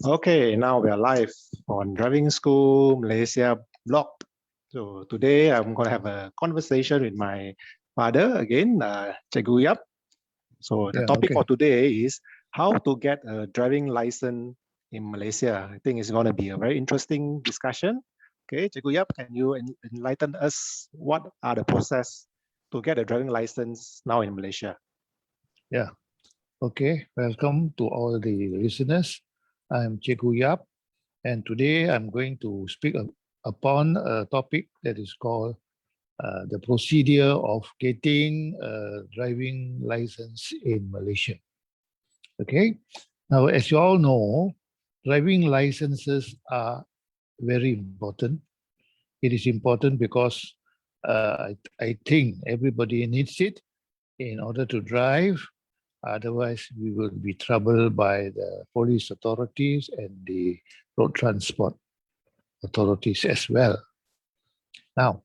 Okay, now we are live on Driving School Malaysia blog. So today I'm going to have a conversation with my father again, Cikgu Yap. So the topic for today is how to get a driving license in Malaysia. I think it's going to be a very interesting discussion. Okay, Cikgu Yap, can you enlighten us what are the process to get a driving license now in Malaysia? Yeah. Okay, welcome to all the listeners. I'm Cikgu Yap, and today I'm going to speak upon a topic that is called the procedure of getting a driving license in Malaysia. Okay, now as you all know, driving licenses are very important. It is important because I think everybody needs it in order to drive. Otherwise, we will be troubled by the police authorities and the road transport authorities as well. Now,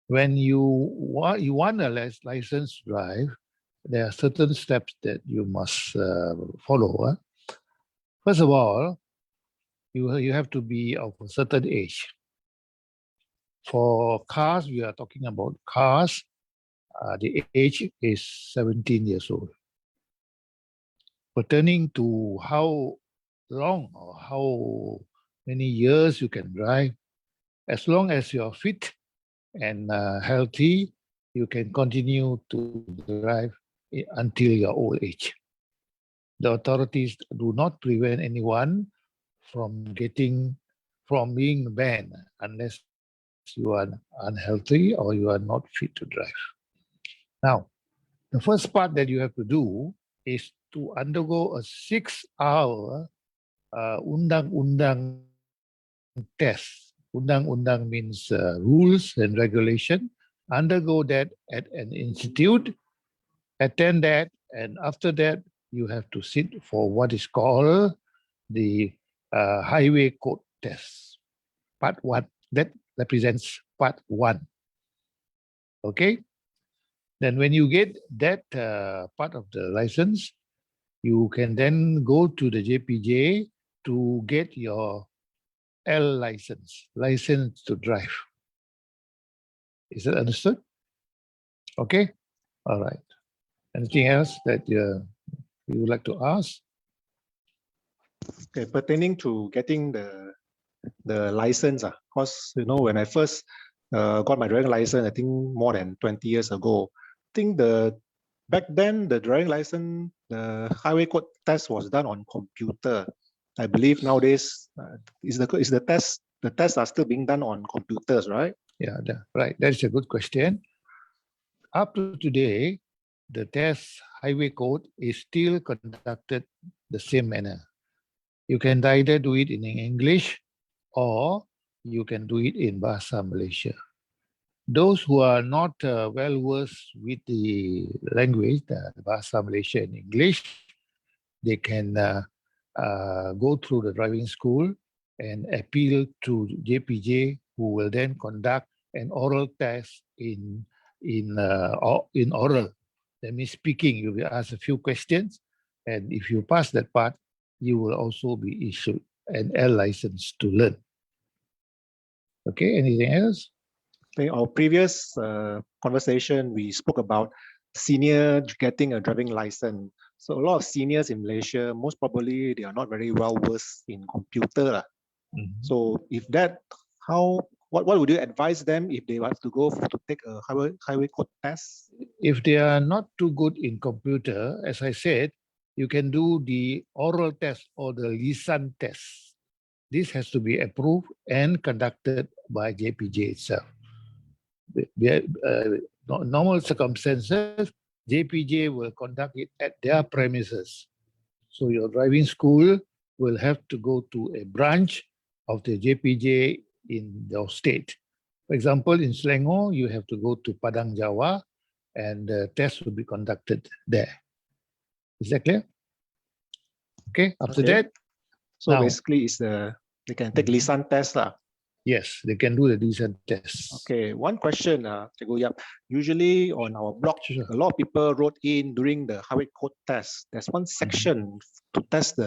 when you want a license to drive, there are certain steps that you must follow. First of all, you have to be of a certain age. For cars, we are talking about cars. The age is 17 years old. Pertaining to how long or how many years you can drive, as long as you are fit and healthy, you can continue to drive until your old age. The authorities do not prevent anyone from being banned unless you are unhealthy or you are not fit to drive. Now, the first part that you have to do is to undergo a 6-hour undang-undang test. Undang-undang means rules and regulation. Undergo that at an institute, attend that, and after that, you have to sit for what is called the highway code test. Part 1, that represents part 1. Okay? Then when you get that part of the license, you can then go to the JPJ to get your L license to drive. Is that understood? Okay? All right. Anything else that you would like to ask? Okay, pertaining to getting the license, because when I first got my driving license, I think more than 20 years ago, I think back then the driving license, the highway code test was done on computer. I believe nowadays the tests are still being done on computers, right? Yeah, right. That's a good question. Up to today, the test highway code is still conducted the same manner. You can either do it in English or you can do it in Bahasa Malaysia. Those who are not well versed with the language, the Bahasa Malaysia and English, they can go through the driving school and appeal to JPJ, who will then conduct an oral test in oral. That means speaking. You will ask a few questions, and if you pass that part, you will also be issued an L license to learn. Okay, anything else? In our previous conversation, we spoke about senior getting a driving license. So a lot of seniors in Malaysia, most probably they are not very well versed in computer. So if that, what would you advise them if they have to go to take a highway code test? If they are not too good in computer, as I said, you can do the oral test or the lisan test. This has to be approved and conducted by JPJ itself. Normal circumstances, JPJ will conduct it at their premises. So your driving school will have to go to a branch of the JPJ in your state. For example, in Selangor, you have to go to Padang Jawa and the test will be conducted there. Is that clear? Okay, after that. So now, basically, they can take lisan test. Yes, they can do the lisan test. Okay, one question, Cikgu Yap. Usually on our blog, a lot of people wrote in during the highway code test. There's one section to test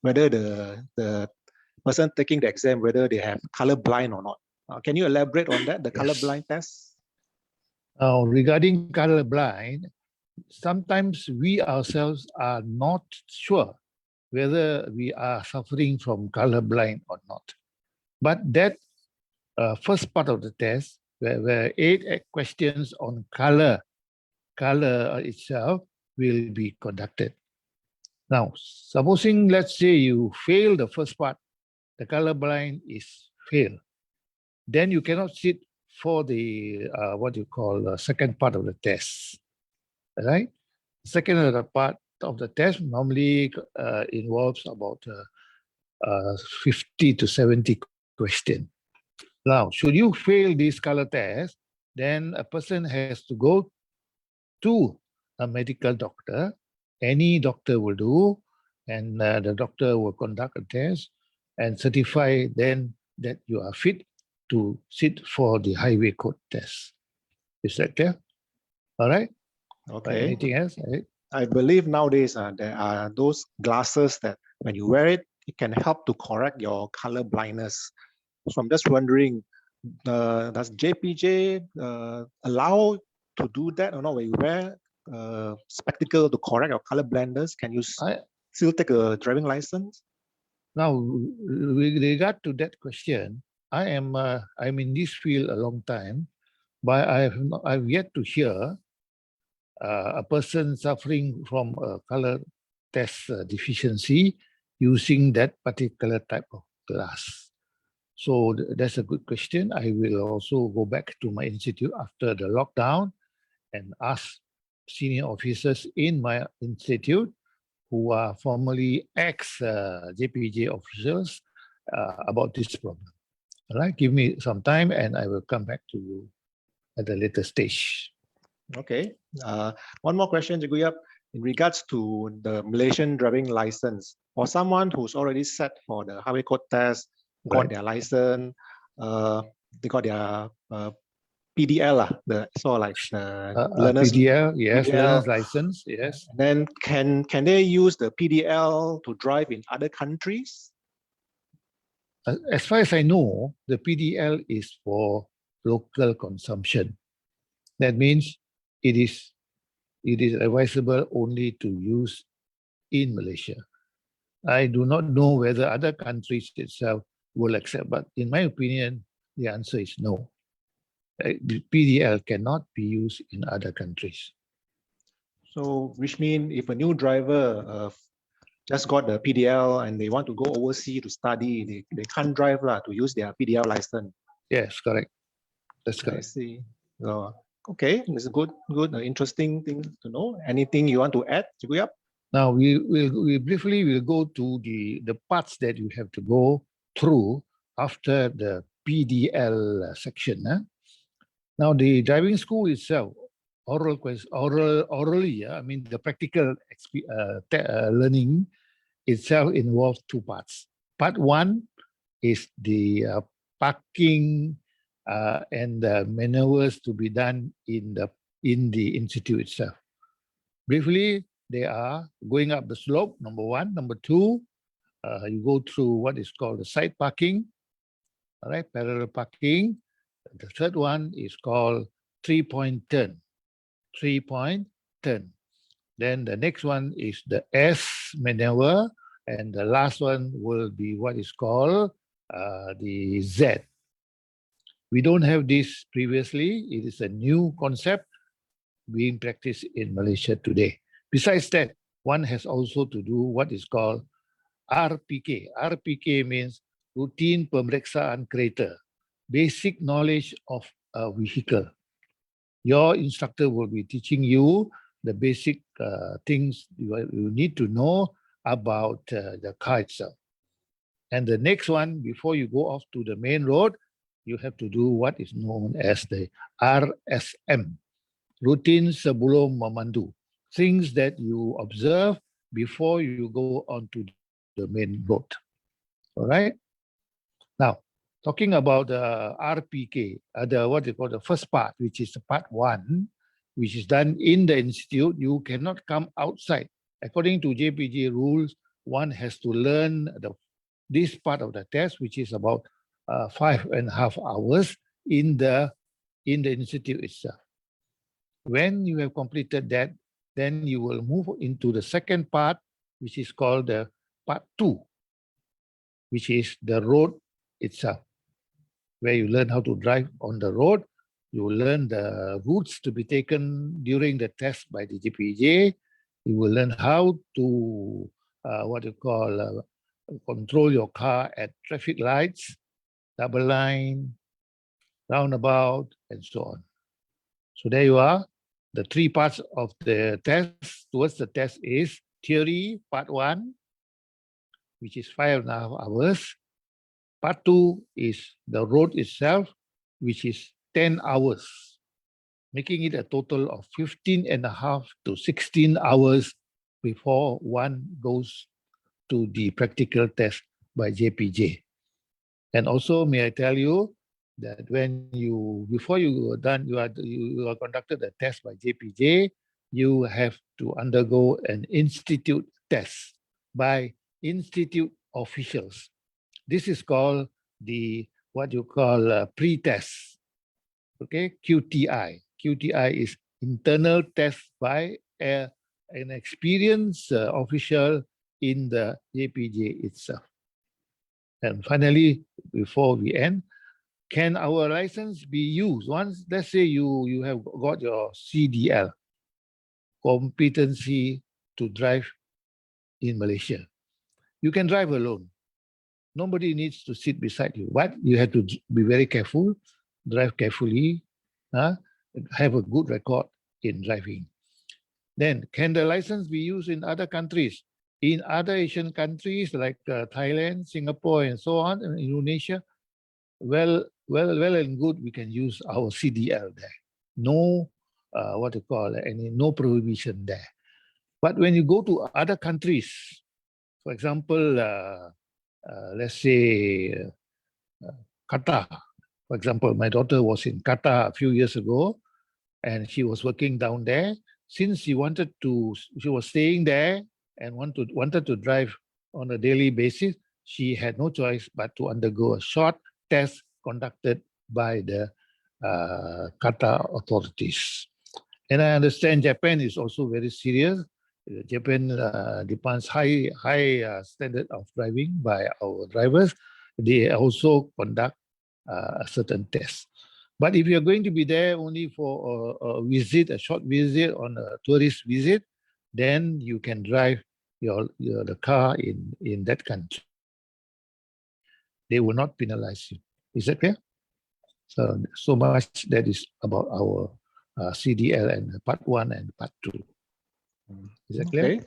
whether the person taking the exam, whether they have color blind or not. Can you elaborate on that, the color Yes. blind test? Now, regarding color blind, sometimes we ourselves are not sure whether we are suffering from color blind or not. But that first part of the test, where eight questions on color itself will be conducted. Now, supposing, let's say you fail the first part, the color blind is fail, then you cannot sit for the what you call second part of the test, right? Second part of the test normally involves about 50 to 70 questions. Now, should you fail this color test, then a person has to go to a medical doctor. Any doctor will do, and the doctor will conduct a test and certify then that you are fit to sit for the highway code test. Is that clear? All right. Okay. Anything else? I believe nowadays there are those glasses that when you wear it, it can help to correct your color blindness. So I'm just wondering, does JPJ allow to do that or not? When you wear spectacle to correct your color blindness, can you still take a driving license? Now, with regard to that question, I'm in this field a long time, but I've yet to hear a person suffering from a color test deficiency using that particular type of glass. So that's a good question. I will also go back to my institute after the lockdown and ask senior officers in my institute who are formerly ex-JPJ officials about this problem. All right, give me some time and I will come back to you at a later stage. Okay. One more question, Jiguyap. In regards to the Malaysian driving license, for someone who's already set for the highway code test, got their license, they got their PDL, learner's PDL, yes, PDL. learner's license, yes. And then can they use the PDL to drive in other countries? As far as I know, the PDL is for local consumption. That means it is advisable only to use in Malaysia. I do not know whether other countries itself will accept, but in my opinion, the answer is no. The PDL cannot be used in other countries. So, which means if a new driver just got the PDL and they want to go overseas to study, they can't drive to use their PDL license. Yes, correct. That's correct. I see. Okay, it's a good, interesting thing to know. Anything you want to add, Jiguyap? Now we briefly will go to the parts that you have to go through after the PDL section. Now the driving school itself, orally, I mean the practical learning itself involves two parts. Part one is the parking and the maneuvers to be done in the institute itself. Briefly, they are going up the slope, number one. Number two, you go through what is called the side parking, all right, parallel parking. The third one is called three-point turn. Then the next one is the S maneuver, and the last one will be what is called the Z. We don't have this previously. It is a new concept being practiced in Malaysia today. Besides that, one has also to do what is called RPK. RPK means routine pemeriksaan kereta, basic knowledge of a vehicle. Your instructor will be teaching you the basic things you need to know about the car itself. And the next one, before you go off to the main road, you have to do what is known as the RSM, routine sebelum memandu, things that you observe before you go onto the main road. All right. Now, talking about the RPK, what they call the first part, which is the part one, which is done in the institute, you cannot come outside. According to JPG rules, one has to learn this part of the test, which is about 5.5 hours in the institute itself. When you have completed that, then you will move into the second part, which is called the part 2, which is the road itself, where you learn how to drive on the road. You will learn the routes to be taken during the test by the JPJ. You will learn how to control your car at traffic lights, double line, roundabout, and so on. So there you are. The 3 parts of the test towards the test is theory, part 1, which is 5.5 hours. Part 2 is the road itself, which is 10 hours, making it a total of 15.5 to 16 hours before one goes to the practical test by JPJ. And also, may I tell you that before you are done, you are conducted a test by JPJ, you have to undergo an institute test by institute officials. This is called what you call pre-test, okay? QTI. QTI is internal test by an experienced official in the JPJ itself. And finally, before we end, can our license be used? Once, let's say you have got your CDL, competency to drive in Malaysia. You can drive alone. Nobody needs to sit beside you, but you have to be very careful, drive carefully, have a good record in driving. Then, can the license be used in other countries? In other Asian countries like Thailand, Singapore, and so on, and Indonesia, well and good, we can use our CDL there. No, no prohibition there. But when you go to other countries, for example, let's say Qatar. For example, my daughter was in Qatar a few years ago, and she was working down there. Since she was staying there and wanted to drive on a daily basis, she had no choice but to undergo a short test conducted by the Qatar authorities. And I understand Japan is also very serious. Japan demands high standard of driving by our drivers. They also conduct a certain test. But if you're going to be there only for a visit, a short visit on a tourist visit, then you can drive the car in that country. They will not penalize you. Is that clear? So much that is about our CDL and part 1 and part 2. Is that clear? Okay.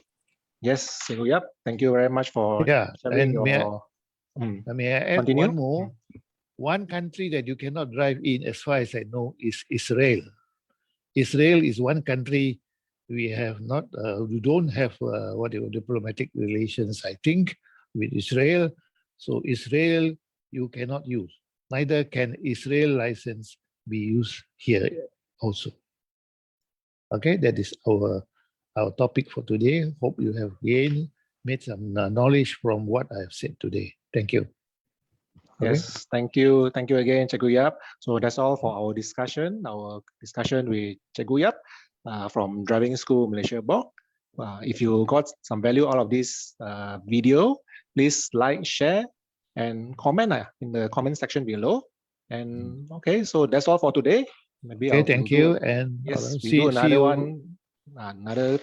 Yes, Yap. Thank you very much for sharing your. May I add one more? One country that you cannot drive in, as far as I know, is Israel. Israel is one country we don't have diplomatic relations, I think, with Israel. So Israel, you cannot use. Neither can Israel license be used here also. Okay, that is our topic for today. Hope you have made some knowledge from what I have said today. Thank you. Okay. Yes, thank you. Thank you again, Cikgu Yap. So that's all for our discussion with Cikgu Yap from Driving School Malaysia Block. If you got some value out of this video, please like, share, and comment in the comment section below. And okay, so that's all for today. Maybe thank you. And yes, we do another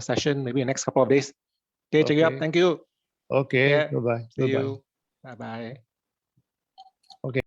session maybe in the next couple of days. Okay, Cikgu Yap, thank you. Okay, bye-bye. See you. Bye-bye. Okay.